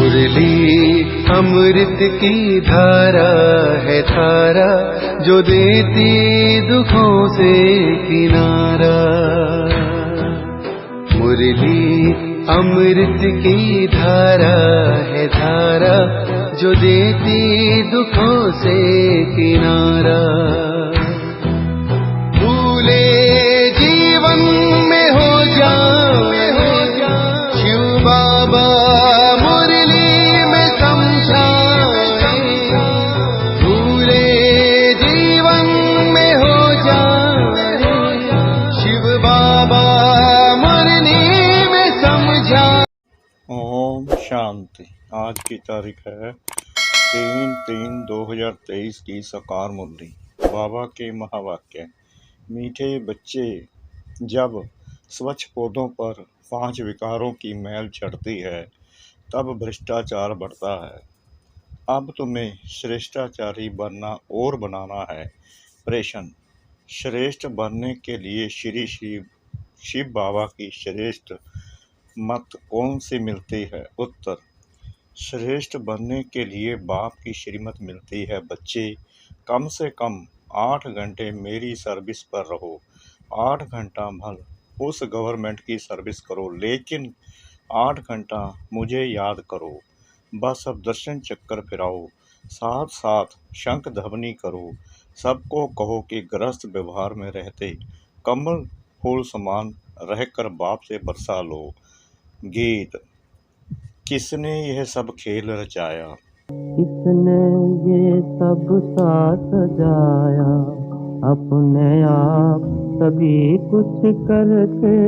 मुरली अमृत की धारा है धारा, जो देती दुखों से किनारा। मुरली अमृत की धारा है धारा, जो देती दुखों से किनारा। भूले जीवन में हो जाए शिव बाबा मुरली में समझाए। भूले जीवन में हो जाए शिव बाबा मुरली में समझा। ओम शांति। आज की तारीख है 3/3/2023 की साकार मुरली। बाबा के महावाक्य। मीठे बच्चे, जब स्वच्छ पौधों पर 5 विकारों की मैल चढ़ती है तब भ्रष्टाचार बढ़ता है। अब तुम्हें श्रेष्ठाचारी बनना और बनाना है। प्रश्न: श्रेष्ठ बनने के लिए श्री शिव बाबा की श्रेष्ठ मत कौन सी मिलती है? उत्तर: श्रेष्ठ बनने के लिए बाप की श्रीमत मिलती है। बच्चे, कम से कम 8 घंटे मेरी सर्विस पर रहो। 8 घंटा भल उस गवर्नमेंट की सर्विस करो, लेकिन 8 घंटा मुझे याद करो। बस अब दर्शन चक्कर फिराओ, साथ साथ शंख ध्वनि करो। सबको कहो कि गृहस्थ व्यवहार में रहते कमल फूल समान रहकर बाप से बरसा लो। गीत। किसने यह सब खेल रचाया? किसने ये सब साथ सजाया? अपने आप सभी कुछ करके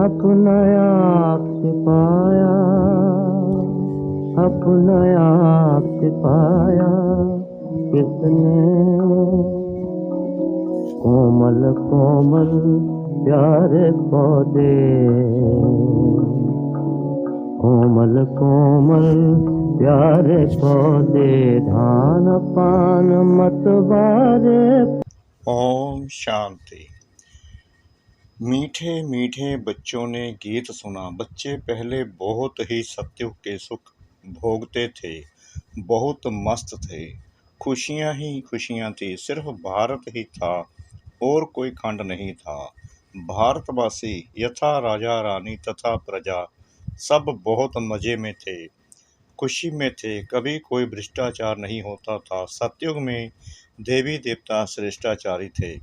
अपना आप छिपाया। अपना आप छिपाया किसने? कोमल कोमल प्यारे पौधे, कोमल कोमल प्यारे पौधे, धान पान मतवारे। ओम शांति। मीठे मीठे बच्चों ने गीत सुना। बच्चे पहले बहुत ही सत्युग के सुख भोगते थे, बहुत मस्त थे। खुशियां ही खुशियां थी। सिर्फ भारत ही था और कोई खंड नहीं था। भारतवासी यथा राजा रानी तथा प्रजा सब बहुत मज़े में थे, खुशी में थे। कभी कोई भ्रष्टाचार नहीं होता था। सतयुग में देवी देवता श्रेष्ठाचारी थे,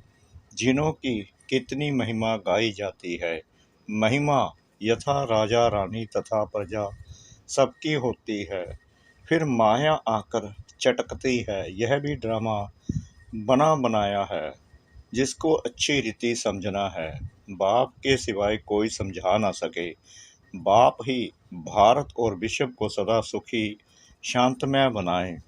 जिन्हों की कितनी महिमा गाई जाती है। महिमा यथा राजा रानी तथा प्रजा सबकी होती है, फिर माया आकर चटकती है। यह भी ड्रामा बना बनाया है, जिसको अच्छी रीति समझना है। बाप के सिवाय कोई समझा ना सके। बाप ही भारत और विश्व को सदा सुखी शांतमय बनाए।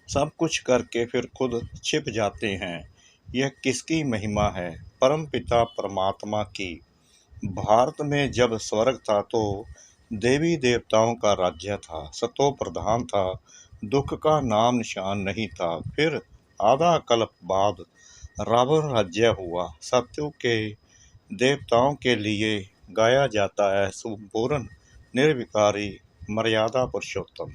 सब कुछ करके फिर खुद छिप जाते हैं। यह किसकी महिमा है? परम पिता परमात्मा की। भारत में जब स्वर्ग था तो देवी देवताओं का राज्य था, सतो प्रधान था, दुख का नाम निशान नहीं था। फिर आधा कल्प बाद रावण राज्य हुआ। सत्युग के देवताओं के लिए गाया जाता है संपूर्ण निर्विकारी मर्यादा पुरुषोत्तम।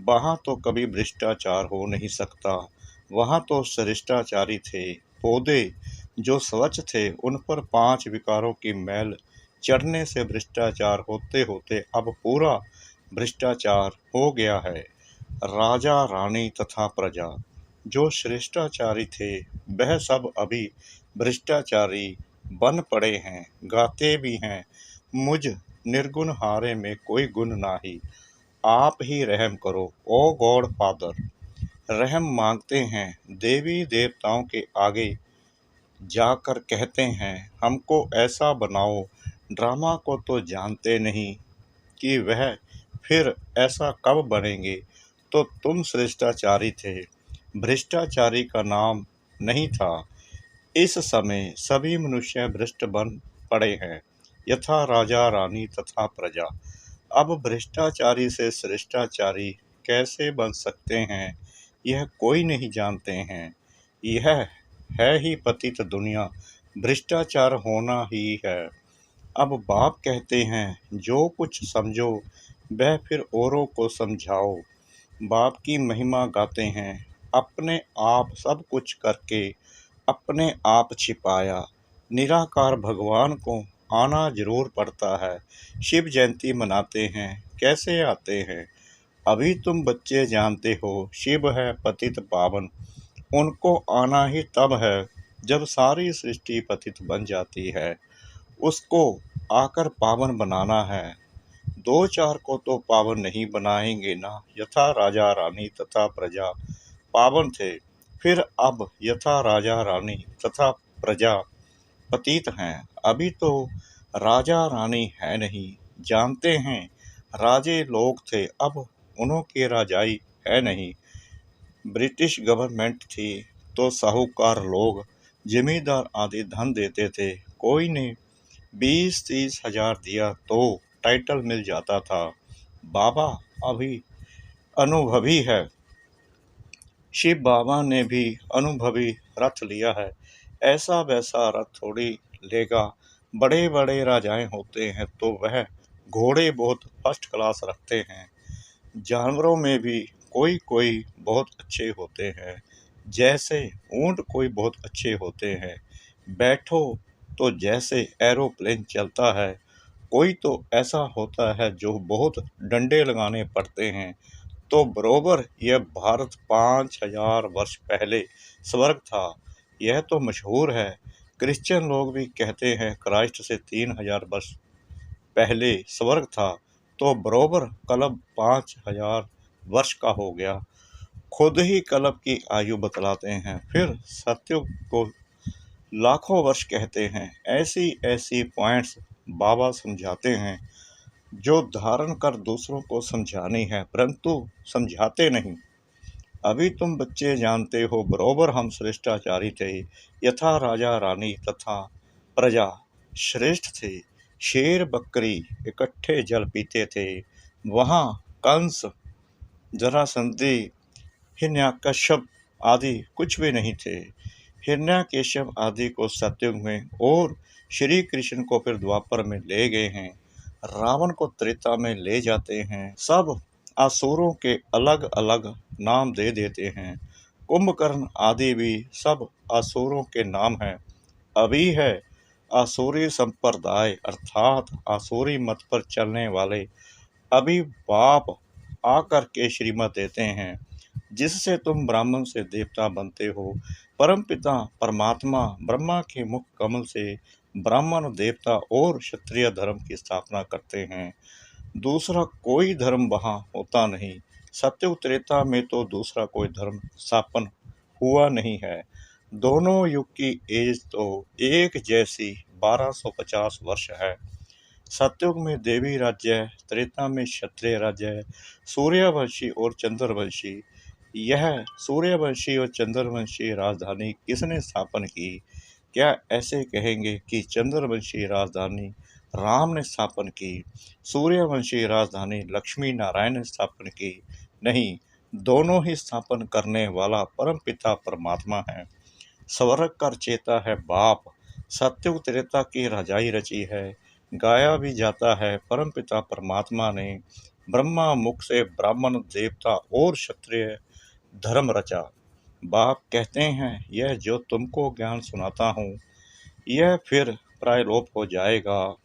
वहाँ तो कभी भ्रष्टाचार हो नहीं सकता। वहाँ तो श्रेष्ठाचारी थे। पौधे जो स्वच्छ थे उन पर 5 विकारों की मैल चढ़ने से भ्रष्टाचार होते होते अब पूरा भ्रष्टाचार हो गया है। राजा रानी तथा प्रजा जो श्रेष्ठाचारी थे वह सब अभी भ्रष्टाचारी बन पड़े हैं। गाते भी हैं, मुझ निर्गुण हारे में कोई गुण नाही, आप ही रहम करो ओ गॉड फादर। रहम मांगते हैं देवी देवताओं के आगे जाकर, कहते हैं हमको ऐसा बनाओ। ड्रामा को तो जानते नहीं कि वह फिर ऐसा कब बनेंगे। तो तुम श्रेष्ठाचारी थे, भ्रष्टाचारी का नाम नहीं था। इस समय सभी मनुष्य भ्रष्ट बन पड़े हैं, यथा राजा रानी तथा प्रजा। अब भ्रष्टाचारी से श्रेष्ठाचारी कैसे बन सकते हैं, यह कोई नहीं जानते हैं। यह है ही पतित दुनिया, भ्रष्टाचार होना ही है। अब बाप कहते हैं जो कुछ समझो वह फिर औरों को समझाओ। बाप की महिमा गाते हैं, अपने आप सब कुछ करके अपने आप छिपाया। निराकार भगवान को आना जरूर पड़ता है। शिव जयंती मनाते हैं, कैसे आते हैं? अभी तुम बच्चे जानते हो, शिव है पतित पावन। उनको आना ही तब है जब सारी सृष्टि पतित बन जाती है। उसको आकर पावन बनाना है। दो चार को तो पावन नहीं बनाएंगे ना। यथा राजा रानी तथा प्रजा पावन थे, फिर अब यथा राजा रानी तथा प्रजा पतित हैं। अभी तो राजा रानी है नहीं, जानते हैं राजे लोग थे, अब उन्हों के राजाई है नहीं। ब्रिटिश गवर्नमेंट थी तो साहूकार लोग जमींदार आदि धन देते थे। कोई ने 20-30 हजार दिया तो टाइटल मिल जाता था। बाबा अभी अनुभवी है। शिव बाबा ने भी अनुभवी रथ लिया है। ऐसा वैसा रथ थोड़ी लेगा। बड़े बड़े राजाएं होते हैं तो वह घोड़े बहुत फर्स्ट क्लास रखते हैं। जानवरों में भी कोई कोई बहुत अच्छे होते हैं, जैसे ऊंट कोई बहुत अच्छे होते हैं। बैठो तो जैसे एरोप्लेन चलता है। कोई तो ऐसा होता है जो बहुत डंडे लगाने पड़ते हैं। तो बरोबर यह भारत 5,000 वर्ष पहले स्वर्ग था, यह तो मशहूर है। क्रिश्चियन लोग भी कहते हैं क्राइस्ट से 3,000 वर्ष पहले स्वर्ग था, तो बरोबर कलब 5,000 वर्ष का हो गया। खुद ही कलब की आयु बतलाते हैं, फिर सत्युग को लाखों वर्ष कहते हैं। ऐसी ऐसी पॉइंट्स बाबा समझाते हैं जो धारण कर दूसरों को समझानी है, परंतु समझाते नहीं। अभी तुम बच्चे जानते हो, बरोबर हम श्रेष्ठाचारी थे। यथा राजा रानी तथा प्रजा श्रेष्ठ थे। शेर बकरी इकट्ठे जल पीते थे। वहाँ कंस, जरासंधि, हिरण्यकश्यप आदि कुछ भी नहीं थे। हिरण्यकेशव आदि को सतयुग में और श्री कृष्ण को फिर द्वापर में ले गए हैं। रावण को त्रेता में ले जाते हैं। सब असुरों के अलग अलग नाम दे देते हैं। कुंभकर्ण आदि भी सब असुरों के नाम हैं। अभी है आसुरी संप्रदाय अर्थात आसुरी मत पर चलने वाले। अभी बाप आकर के श्रीमत देते हैं, जिससे तुम ब्राह्मण से देवता बनते हो। परमपिता परमात्मा ब्रह्मा के मुख कमल से ब्राह्मण देवता और क्षत्रिय धर्म की स्थापना करते हैं। दूसरा कोई धर्म वहाँ होता नहीं। सत्युग त्रेता में तो दूसरा कोई धर्म स्थापन हुआ नहीं है। दोनों युग की एज तो एक जैसी 1250 वर्ष है। सतयुग में देवी राज्य है, त्रेता में क्षत्रिय राज्य है। सूर्यवंशी और चंद्रवंशी, यह सूर्यवंशी और चंद्रवंशी राजधानी किसने स्थापन की? क्या ऐसे कहेंगे कि चंद्रवंशी राजधानी राम ने स्थापन की, सूर्यवंशी राजधानी लक्ष्मी नारायण ने स्थापन की? नहीं, दोनों ही स्थापन करने वाला परमपिता परमात्मा है। स्वर्ग का रचयिता है बाप। सत्युग त्रेता की रजाई रची है, गाया भी जाता है परमपिता परमात्मा ने ब्रह्मा मुख से ब्राह्मण देवता और क्षत्रिय धर्म रचा। बाप कहते हैं यह जो तुमको ज्ञान सुनाता हूँ, यह फिर प्रायलोप हो जाएगा।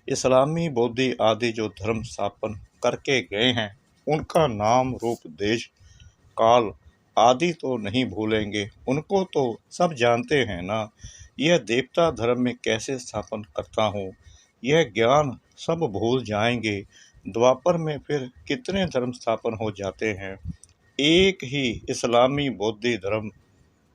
इस्लामी बौद्धि आदि जो धर्म स्थापन करके गए हैं, उनका नाम रूप देश काल आदि तो नहीं भूलेंगे। उनको तो सब जानते हैं ना। यह देवता धर्म में कैसे स्थापन करता हूँ, यह ज्ञान सब भूल जाएंगे। द्वापर में फिर कितने धर्म स्थापन हो जाते हैं। एक ही इस्लामी बौद्धि धर्म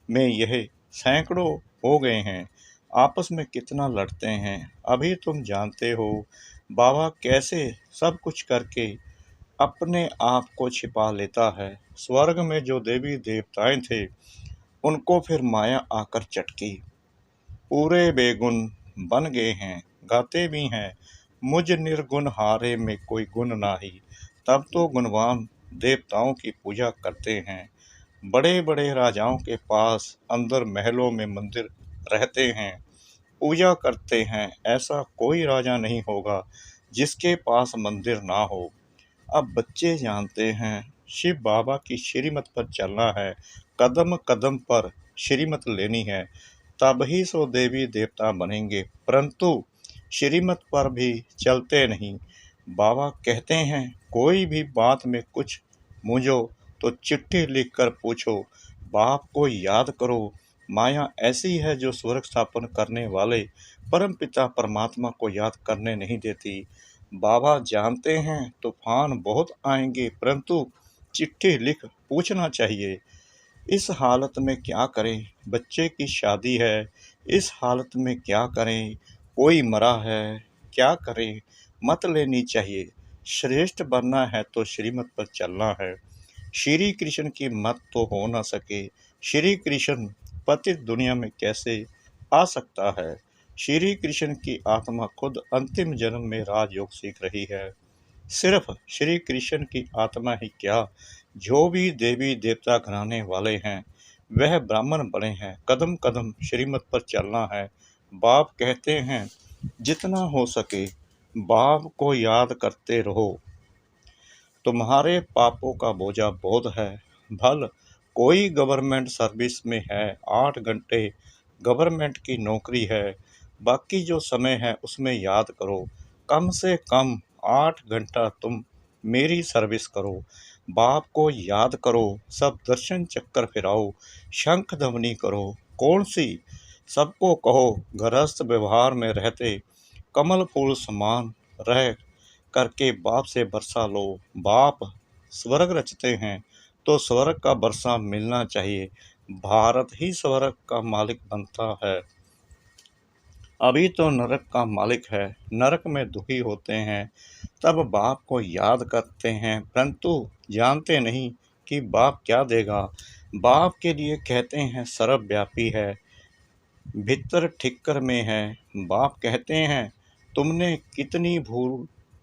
में यह सैकड़ों हो गए हैं। आपस में कितना लड़ते हैं। अभी तुम जानते हो बाबा कैसे सब कुछ करके अपने आप को छिपा लेता है। स्वर्ग में जो देवी देवताएं थे, उनको फिर माया आकर चटकी। पूरे बेगुन बन गए हैं, गाते भी हैं मुझ निर्गुण हारे में कोई गुण नाही। तब तो गुणवान देवताओं की पूजा करते हैं। बड़े बड़े राजाओं के पास अंदर महलों में मंदिर रहते हैं, पूजा करते हैं। ऐसा कोई राजा नहीं होगा जिसके पास मंदिर ना हो। अब बच्चे जानते हैं शिव बाबा की श्रीमत पर चलना है, कदम कदम पर श्रीमत लेनी है, तब ही सो देवी देवता बनेंगे, परंतु श्रीमत पर भी चलते नहीं। बाबा कहते हैं कोई भी बात में कुछ मूंझो तो चिट्ठी लिखकर पूछो, बाप को याद करो। माया ऐसी है जो स्वर्ग स्थापन करने वाले परम पिता परमात्मा को याद करने नहीं देती। बाबा जानते हैं तूफान बहुत आएंगे, परंतु चिट्ठी लिख पूछना चाहिए। इस हालत में क्या करें, बच्चे की शादी है, इस हालत में क्या करें, कोई मरा है, क्या करें, मत लेनी चाहिए। श्रेष्ठ बनना है तो श्रीमत पर चलना है। श्री कृष्ण की मत तो हो ना सके, श्री कृष्ण पतित दुनिया में कैसे आ सकता है। श्री कृष्ण की आत्मा खुद अंतिम जन्म में राजयोग सीख रही है। सिर्फ श्री कृष्ण की आत्मा ही क्या, जो भी देवी देवता घराने वाले हैं वह ब्राह्मण बने हैं। कदम कदम श्रीमत पर चलना है। बाप कहते हैं जितना हो सके बाप को याद करते रहो, तुम्हारे पापों का बोझा बहुत है। भल कोई गवर्नमेंट सर्विस में है, 8 घंटे गवर्नमेंट की नौकरी है, बाकी जो समय है उसमें याद करो, कम से कम 8 घंटा तुम मेरी सर्विस करो। बाप को याद करो, सब दर्शन चक्कर फिराओ, शंख ध्वनि करो। कौन सी, सबको कहो गृहस्थ व्यवहार में रहते कमल फूल समान रह करके बाप से बरसा लो। बाप स्वर्ग रचते हैं तो स्वर्ग का बरसा मिलना चाहिए। भारत ही स्वर्ग का मालिक बनता है, अभी तो नरक का मालिक है। नरक में दुखी होते हैं तब बाप को याद करते हैं, परंतु जानते नहीं कि बाप क्या देगा। बाप के लिए कहते हैं सर्वव्यापी है, भीतर ठिक्कर में है। बाप कहते हैं तुमने कितनी भूल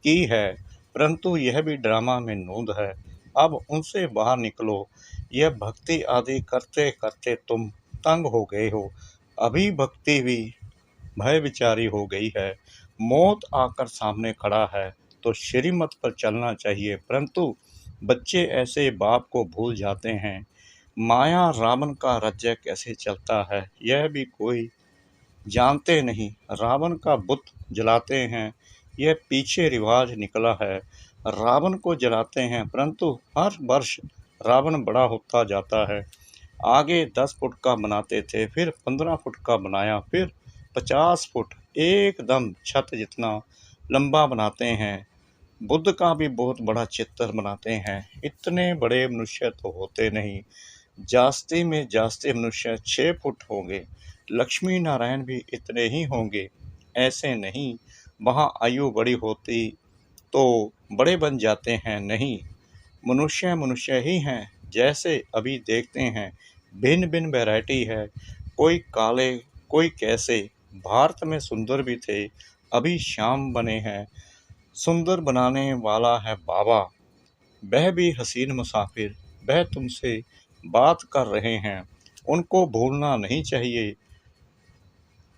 की है, परंतु यह भी ड्रामा में नूंद है, अब उनसे बाहर निकलो। यह भक्ति आदि करते करते तुम तंग हो गए हो, अभी भक्ति भी भय विचारी हो गई है। मौत आकर सामने खड़ा है तो श्रीमत पर चलना चाहिए, परंतु बच्चे ऐसे बाप को भूल जाते हैं। माया रावण का राज्य कैसे चलता है यह भी कोई जानते नहीं। रावण का बुत जलाते हैं, यह पीछे रिवाज निकला है। रावण को जलाते हैं, परंतु हर वर्ष रावण बड़ा होता जाता है। आगे 10 फुट का बनाते थे, फिर 15 फुट का बनाया, फिर 50 फुट, एकदम छत जितना लंबा बनाते हैं। बुद्ध का भी बहुत बड़ा चित्र बनाते हैं। इतने बड़े मनुष्य तो होते नहीं, जास्ती में जास्ती मनुष्य 6 फुट होंगे। लक्ष्मी नारायण भी इतने ही होंगे, ऐसे नहीं वहाँ आयु बड़ी होती तो बड़े बन जाते हैं, नहीं, मनुष्य मनुष्य ही हैं। जैसे अभी देखते हैं भिन्न भिन्न वैरायटी है, कोई काले कोई कैसे। भारत में सुंदर भी थे, अभी श्याम बने हैं। सुंदर बनाने वाला है बाबा, वह भी हसीन मुसाफिर, वह तुमसे बात कर रहे हैं, उनको भूलना नहीं चाहिए।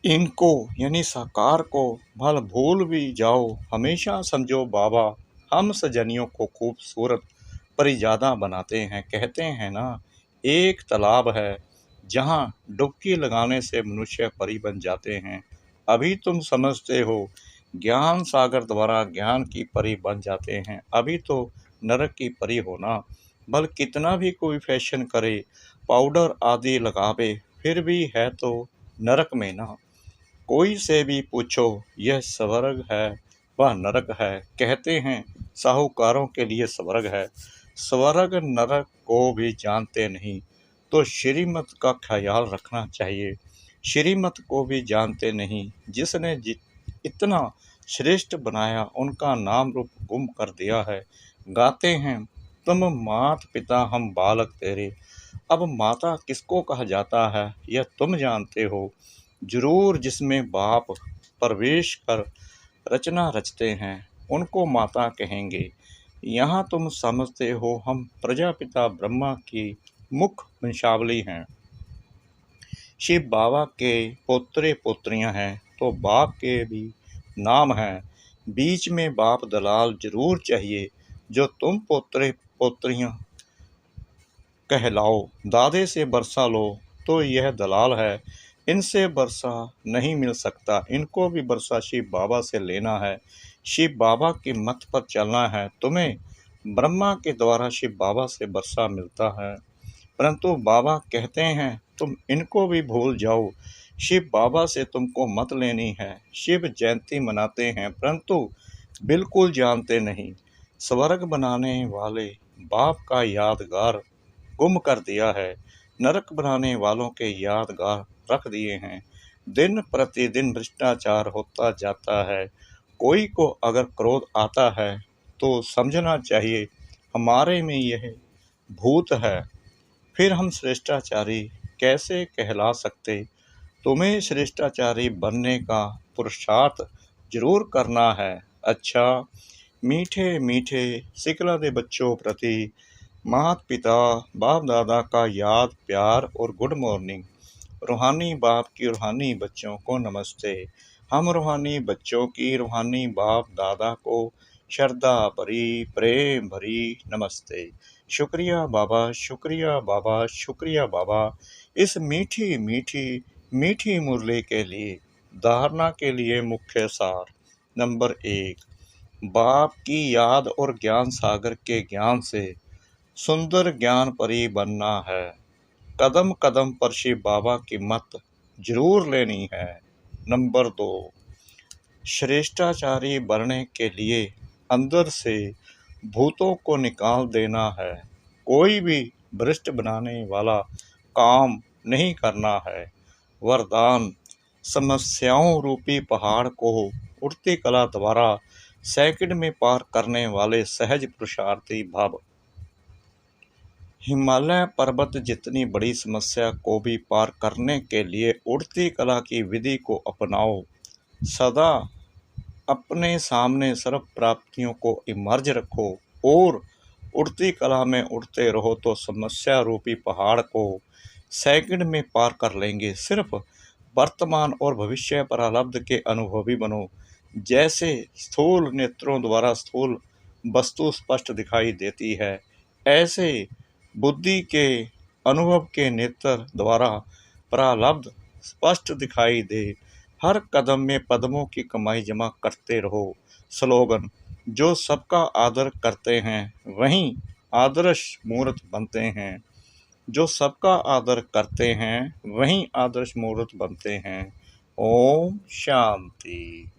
इनको यानी साकार को भल भूल भी जाओ, हमेशा समझो बाबा हम सजनियों को खूबसूरत परिजादा बनाते हैं। कहते हैं ना, एक तालाब है जहाँ डुबकी लगाने से मनुष्य परी बन जाते हैं। अभी तुम समझते हो ज्ञान सागर द्वारा ज्ञान की परी बन जाते हैं, अभी तो नरक की परी होना। भल कितना भी कोई फैशन करे, पाउडर आदि लगावे, फिर भी है तो नरक में ना। कोई से भी पूछो यह स्वर्ग है वह नरक है, कहते हैं साहूकारों के लिए स्वर्ग है। स्वर्ग नरक को भी जानते नहीं तो श्रीमत का ख्याल रखना चाहिए। श्रीमत को भी जानते नहीं, जिसने इतना श्रेष्ठ बनाया उनका नाम रूप गुम कर दिया है। गाते हैं तुम मात पिता हम बालक तेरे, अब माता किसको कहा जाता है यह तुम जानते हो। जरूर जिसमें बाप प्रवेश कर रचना रचते हैं उनको माता कहेंगे। यहाँ तुम समझते हो हम प्रजापिता ब्रह्मा की मुख वंशावली हैं, शिव बाबा के पोत्रे पोत्रियां हैं, तो बाप के भी नाम हैं। बीच में बाप दलाल जरूर चाहिए, जो तुम पोतरे पोतरियां कहलाओ। दादे से बरसा लो तो यह दलाल है, इनसे बरसा नहीं मिल सकता। इनको भी बरसा शिव बाबा से लेना है, शिव बाबा की मत पर चलना है। तुम्हें ब्रह्मा के द्वारा शिव बाबा से बरसा मिलता है, परंतु बाबा कहते हैं तुम इनको भी भूल जाओ। शिव बाबा से तुमको मत लेनी है। शिव जयंती मनाते हैं, परंतु बिल्कुल जानते नहीं। स्वर्ग बनाने वाले बाप का यादगार गुम कर दिया है, नरक बनाने वालों के यादगार रख दिए हैं। दिन प्रतिदिन भ्रष्टाचार होता जाता है। कोई को अगर क्रोध आता है तो समझना चाहिए हमारे में यह भूत है, फिर हम श्रेष्ठाचारी कैसे कहला सकते। तुम्हें श्रेष्ठाचारी बनने का पुरुषार्थ जरूर करना है। अच्छा, मीठे मीठे सिखलादे बच्चों प्रति माता पिता बाप दादा का याद प्यार और गुड मॉर्निंग। रूहानी बाप की रूहानी बच्चों को नमस्ते। हम रूहानी बच्चों की रूहानी बाप दादा को श्रद्धा भरी प्रेम भरी नमस्ते। शुक्रिया बाबा, शुक्रिया बाबा, शुक्रिया बाबा, इस मीठी मीठी मीठी मुरली के लिए। धारणा के लिए मुख्य सार। नंबर 1, बाप की याद और ज्ञान सागर के ज्ञान से सुंदर ज्ञान परी बनना है। कदम कदम पर शिव बाबा की मत जरूर लेनी है। नंबर 2, श्रेष्ठाचारी बनने के लिए अंदर से भूतों को निकाल देना है। कोई भी भ्रष्ट बनाने वाला काम नहीं करना है। वरदान, समस्याओं रूपी पहाड़ को उड़ती कला द्वारा सेकंड में पार करने वाले सहज पुरुषार्थी भव। हिमालय पर्वत जितनी बड़ी समस्या को भी पार करने के लिए उड़ती कला की विधि को अपनाओ। सदा अपने सामने सर्व प्राप्तियों को इमर्ज रखो और उड़ती कला में उड़ते रहो तो समस्या रूपी पहाड़ को सेकंड में पार कर लेंगे। सिर्फ वर्तमान और भविष्य प्रारब्ध के अनुभवी बनो। जैसे स्थूल नेत्रों द्वारा स्थूल वस्तु स्पष्ट दिखाई देती है, ऐसे बुद्धि के अनुभव के नेत्र द्वारा प्रारब्ध स्पष्ट दिखाई दे। हर कदम में पद्मों की कमाई जमा करते रहो। स्लोगन, जो सबका आदर करते हैं वहीं आदर्श मूर्त बनते हैं। जो सबका आदर करते हैं वहीं आदर्श मूर्त बनते हैं। ओम शांति।